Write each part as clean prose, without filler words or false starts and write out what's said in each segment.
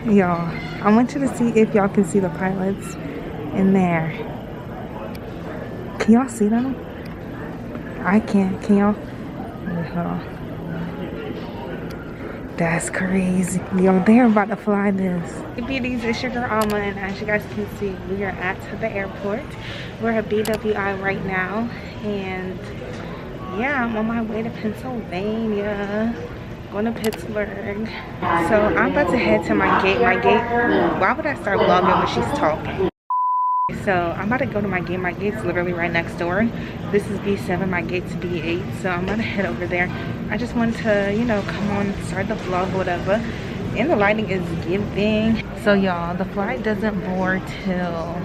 Y'all, I want you to see if y'all can see the pilots in there. Can y'all see them? I can't. Can y'all? Hold on. That's crazy. Yo, they're about to fly this. Hey beauties, it's your girl Alma, and as you guys can see, we are at the airport. We're at BWI right now, and yeah, I'm on my way to Pennsylvania, going to Pittsburgh. So I'm about to head to my gate. Why would I start vlogging when she's talking? So I'm about to go to my gate. My gate's literally right next door. This is B7, my gate's B8. So I'm about to head over there. I just wanted to, you know, come on, start the vlog or whatever. And the lighting is giving. So y'all, the flight doesn't board till,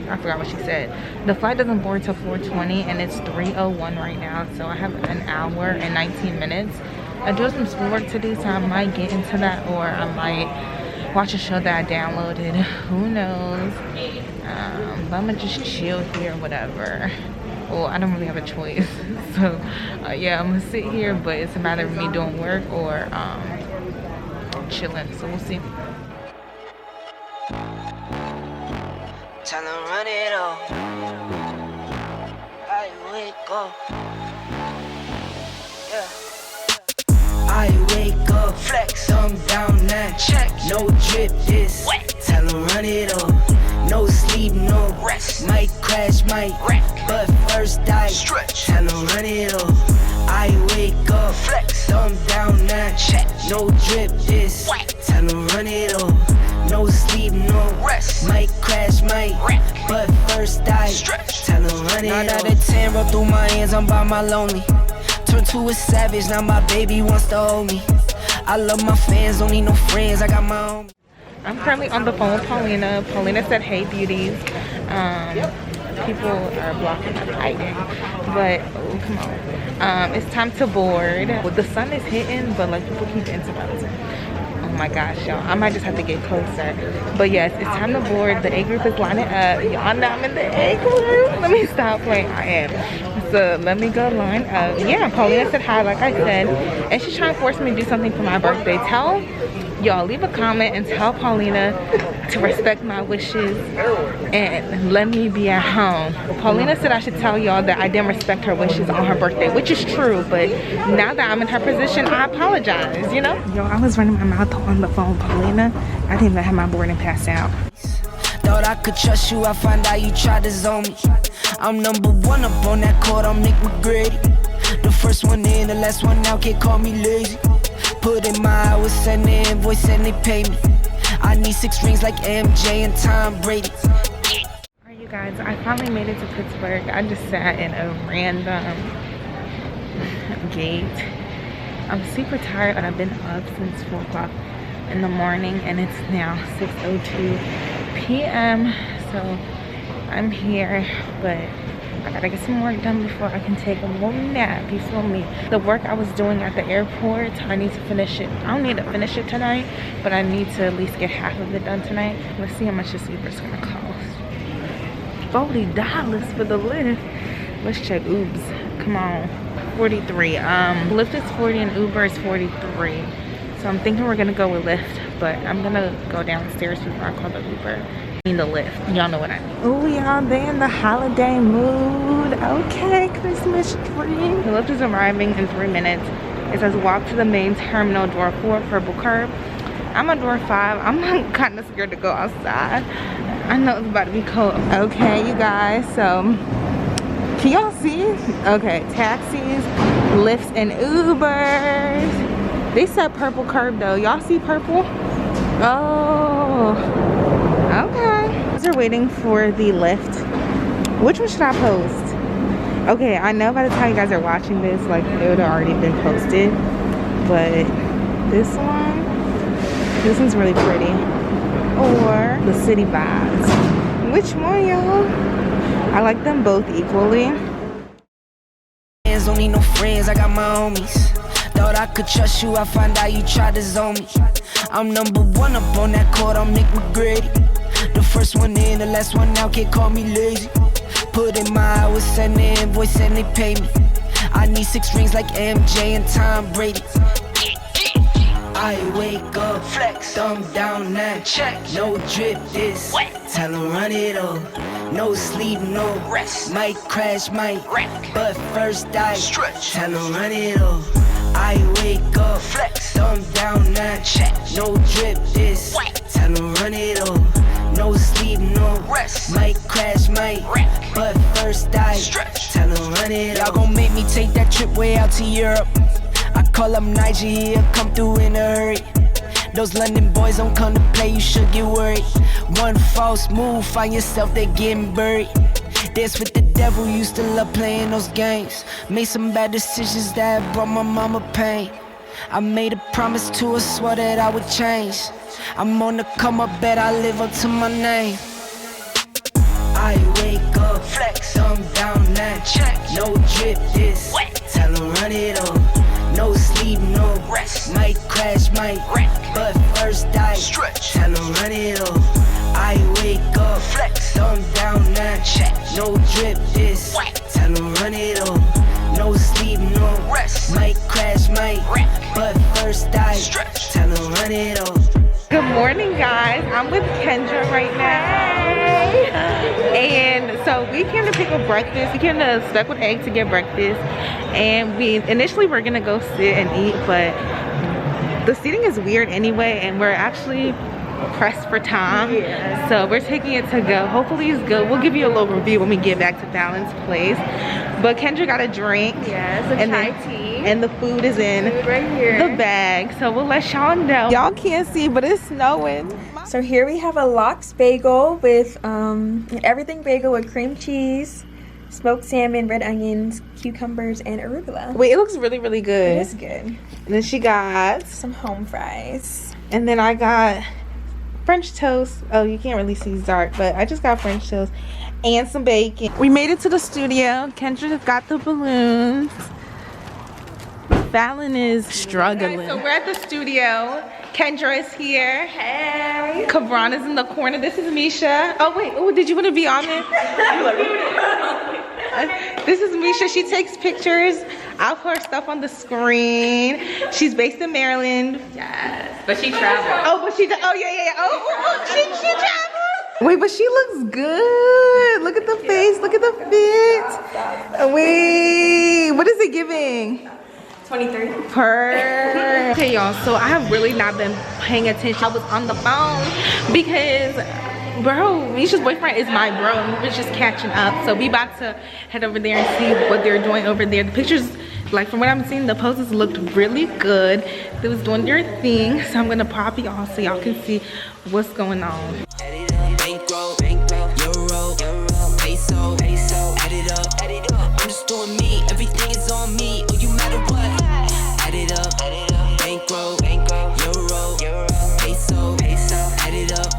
I forgot what she said. The flight doesn't board till 4:20 and it's 3:01 right now. So I have an hour and 19 minutes. I do have some schoolwork to do, so I might get into that, or I might watch a show that I downloaded. Who knows? But I'm gonna just chill here, whatever. Well, I don't really have a choice. So yeah, I'm gonna sit here, but it's a matter of me doing work or chilling. So we'll see. Time to run it all. I wake up. Yeah. I wake up, flex, thumb down now. Check, no drip this. Wet. Tell them run it up. No sleep, no rest. Might crash, might wreck. But first I stretch. Tell them run it up. I wake up, flex, thumb down now. Check, no drip this. Wet. Tell them run it up. No sleep, no rest. Might crash, might wreck. But first I stretch. Tell them run it up. 9 out of 10 roll through my hands, I'm by my lonely. Turned to a savage, now my baby wants to hold me. I love my fans, don't need no friends, I got my own. I'm currently on the phone with Paulina. Paulina said, hey beauties. People are blocking the lighting, but oh, come on. It's time to board. Well, the sun is hitting, but like people keep interrupting. Oh my gosh, y'all, I might just have to get closer. But yes, it's time to board. The A group is lining up. Y'all know I'm in the A group. Let me stop playing. I am. So let me go line up. Yeah, Paulina said hi, like I said, and she's trying to force me to do something for my birthday. Tell y'all, leave a comment and tell Paulina to respect my wishes and let me be at home. Paulina said I should tell y'all that I didn't respect her wishes on her birthday, which is true, but now that I'm in her position, I apologize, you know? Yo, I was running my mouth on the phone, Paulina. I didn't even have my boarding pass out. Thought I could trust you, I find out you tried to zone me. I'm #1 up on that court, I'm Nick McGrady. The first one in, the last one out, can't call me lazy. Put in my hours, send the invoice and they pay me. I need 6 rings like MJ and Tom Brady. Alright you guys, I finally made it to Pittsburgh. I just sat in a random gate. I'm super tired and I've been up since 4 o'clock in the morning and it's now 6:02 p.m. So I'm here, but I gotta get some work done before I can take a little nap, you feel me? The work I was doing at the airport, I need to finish it. I don't need to finish it tonight, but I need to at least get half of it done tonight. Let's see how much this Uber's gonna cost. $40 for the lift. Let's check Ubs. Come on. 43. Lyft is 40 and Uber is 43. So I'm thinking we're gonna go with Lyft, but I'm gonna go downstairs before I call the Uber. The lift, y'all know what I mean. Oh y'all, they in the holiday mood. Okay, Christmas tree. The lift is arriving in 3 minutes. It says walk to the main terminal, door 4, purple curb. I'm on door 5. I'm kind of scared to go outside. I know it's about to be cold. Okay you guys, so can y'all see? Okay, taxis, Lyfts, and Ubers. They said purple curb though. Y'all see purple? Oh, okay. We're waiting for the lift. Which one should I post? Okay, I know by the time you guys are watching this, like it would have already been posted. But this one's really pretty. Or the city vibes. Which one, y'all? I like them both equally. Don't need no friends, I got my homies. Thought I could trust you, I find out you tried to zone me. I'm #1 up on that court, I'm Nick McGrady. The first one in, the last one out, can't call me lazy. Put in my hours, send the invoice and they pay me. I need 6 rings like MJ and Tom Brady. I wake up, flex, thumb down that check. No drip this, tell 'em run it up. No sleep, no rest. Might crash, might wreck. But first I stretch, tell 'em run it up. I wake up, flex, thumb down that check. No drip this, tell 'em run it up. No sleep, no rest. Might crash, might wreck. But first I stretch, tell 'em run it up. Y'all gon' make me take that trip way out to Europe. I call up Nigeria, come through in a hurry. Those London boys don't come to play, you should get worried. One false move, find yourself there getting buried. Dance with the devil, used to love playing those games. Made some bad decisions that brought my mama pain. I made a promise to her, swore that I would change. I'm on the come up, bet I live up to my name. I wake up, flex, thumb down that check. No drip this, tell 'em run it up. No sleep, no rest. Might crash, might wreck. But first I stretch, tell 'em run it up. I wake up, flex, thumb down that check. No drip this, tell 'em run it up. No sleep, no rest. Might crash, might wreck. But first I stretch, tell 'em run it up. Good morning, guys. I'm with Kendra right now. And so we came to pick up breakfast. We came to Stuck with Egg to get breakfast. And we initially were gonna go sit and eat, but the seating is weird anyway, and we're actually pressed for time. Yeah. So we're taking it to go. Hopefully it's good. We'll give you a little review when we get back to Fallon's place. But Kendra got a drink. Yes, a chai tea. And the food is in right here. The bag. So we'll let y'all know. Y'all can't see, but it's snowing. So here we have a lox bagel with everything bagel with cream cheese, smoked salmon, red onions, cucumbers, and arugula. Wait, it looks really, really good. It is good. And then she got some home fries. And then I got French toast. Oh, you can't really see Zark, but I just got French toast and some bacon. We made it to the studio. Kendra got the balloons. Fallon is struggling. Guys, so we're at the studio. Kendra is here. Hey. Cabron is in the corner. This is Misha. Oh wait, oh, did you want to be on it? This is Misha. She takes pictures. I'll put her stuff on the screen. She's based in Maryland. Yes, but she travels. Oh, but she does. Oh yeah. Oh, she travels. Wait, but she looks good. Look at the face. Look at the fit. Wait, what is it giving? 23. Okay, y'all, so I have really not been paying attention. I was on the phone because, bro, Misha's boyfriend is my bro, and we was just catching up. So we about to head over there and see what they're doing over there. The pictures, like from what I'm seeing, the poses looked really good. They was doing their thing, so I'm gonna pop y'all so y'all can see what's going on. Bankroll, euro, peso, add it up. I'm just doing me, everything is on me. Oh, you matter what? Add it up. Bankroll, euro, peso, add it up.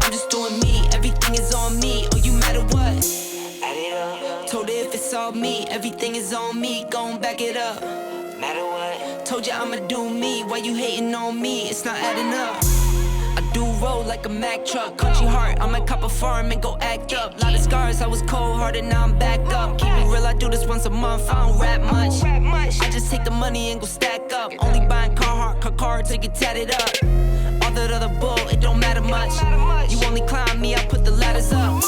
I'm just doing me, everything is on me. Oh, you matter what? Add it up. Told her if it's all me, everything is on me. Gon' back it up. Matter what? Told you I'ma do me. Why you hating on me? It's not adding up. I do roll like a Mack truck. Country heart, I might cop a farm and go act up. Lot of scars, I was cold-hearted, now I'm back up. Keep it real, I do this once a month, I don't rap much. I just take the money and go stack up. Only buying car to get tatted up. All that other bull, it don't matter much. You only climb me, I put the ladders up.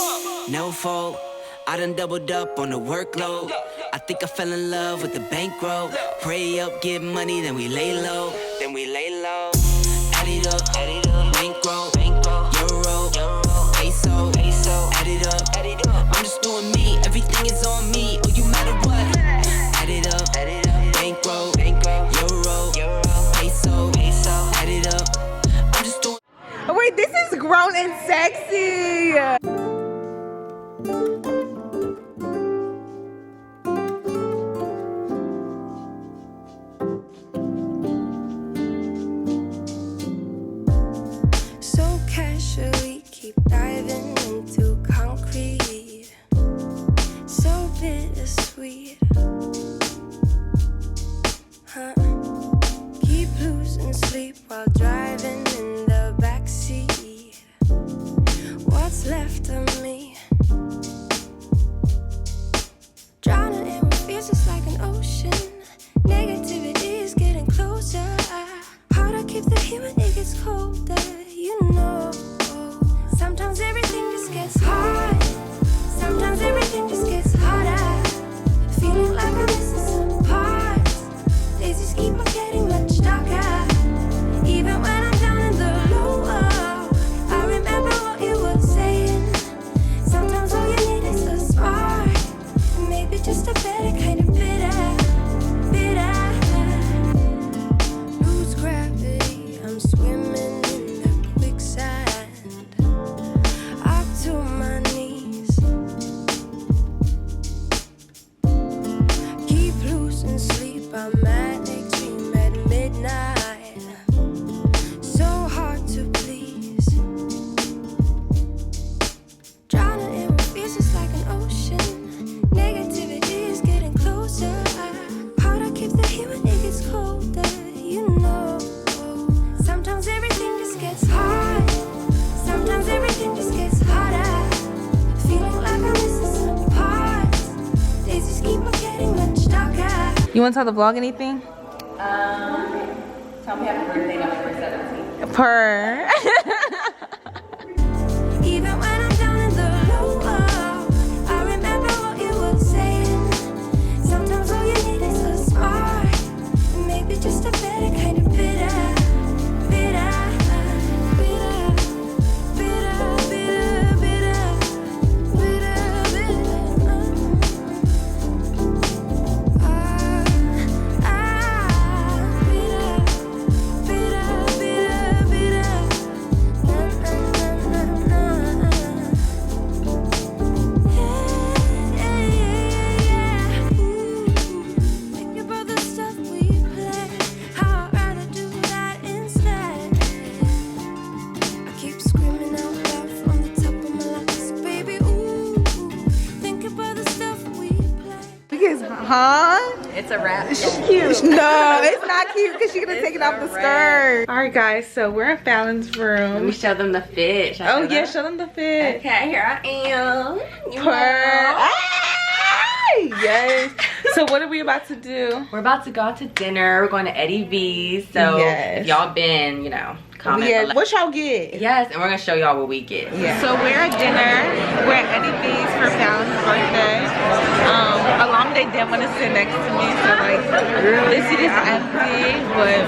No fault, I done doubled up on the workload. I think I fell in love with the bankroll. Pray up, get money, then we lay low. Add it up, bankroll, euro, peso, add it up. I'm just doing me, everything is on me. Oh, you matter what? Add it up, bankroll, euro, peso, add it up. I'm just doing. Oh wait, this is grown and sexy. Keep the gets colder, you know. Sometimes everything just gets hard. Sometimes everything just gets harder. Feeling like I'm missing some parts. Days just keep on getting much darker. Even when I'm down in the lower, I remember what you were saying. Sometimes all you need is a spark. Maybe just a better kind of bitter. Lose gravity, I'm swimming in the quicksand. Up to my knees. Keep losing sleep, I'm manic dream at midnight. So hard to please. Drowning in what feels just like an ocean. Negativity is getting closer. Hard to keep the heat when it gets colder, you know. Sometimes everything just gets hard. Sometimes everything just gets harder. Feeling like I'm missing some parts. Days just keep on getting much darker. You want to tell the vlog anything? Tell me happy birthday, November 17th. Per. Even when I'm down in the lower, I remember what you were saying. Sometimes all you need is a spark. Maybe just a better kind of bitter. Huh? It's a wrap. She's cute. No, it's not cute because she's gonna take it off the skirt. All right, guys. So we're in Fallon's room. Let me show them the fit. Oh yeah, show them the fit. Okay, here I am. You Per. know. Yes. So what are we about to do? We're about to go out to dinner. We're going to Eddie V's. So if y'all been, you know, comment below. What y'all get? Yes, and we're gonna show y'all what we get. Yeah. So we're at dinner. We're at Eddie V's for Fallon's birthday. Alomide didn't want to sit next to me, so like this seat is empty, but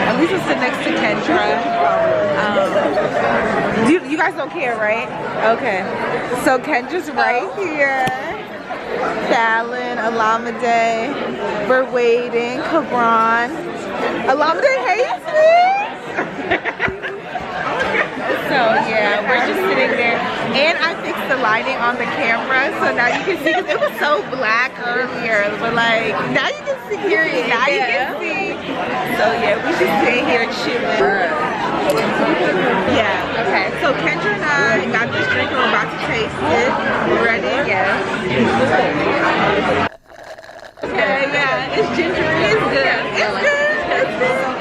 at least we'll sit next to Kendra. You guys don't care, right? Okay. So Kendra's right here. Fallon, Alomide. We're waiting. Cabron. Alomide hates me. So yeah, we're just sitting there, and I fixed the lighting on the camera, so now you can see, because it was so black earlier, but like now you can see, now you can see. So yeah, we just sitting here chilling. Yeah. Okay. So Kendra and I got this drink, and we're about to taste it. Ready? Yes. Okay. Yeah. It's gingery. It's good. It's good.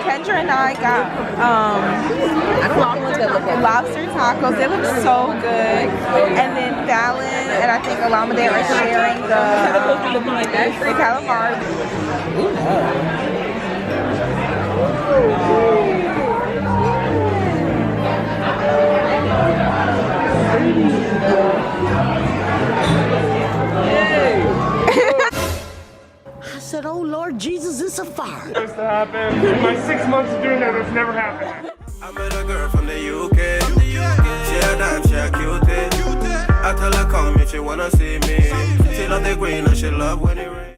Kendra and I got lobster tacos. They look so good. And then Fallon and I think Alomide are sharing the calamari. I said, oh Lord Jesus, it's a fire. Supposed to happen. In my 6 months of doing that, it's never happened. I met a girl from the UK. She a dime, she a cutie. I tell her come if she wanna see me. She love the green and she love when it rains.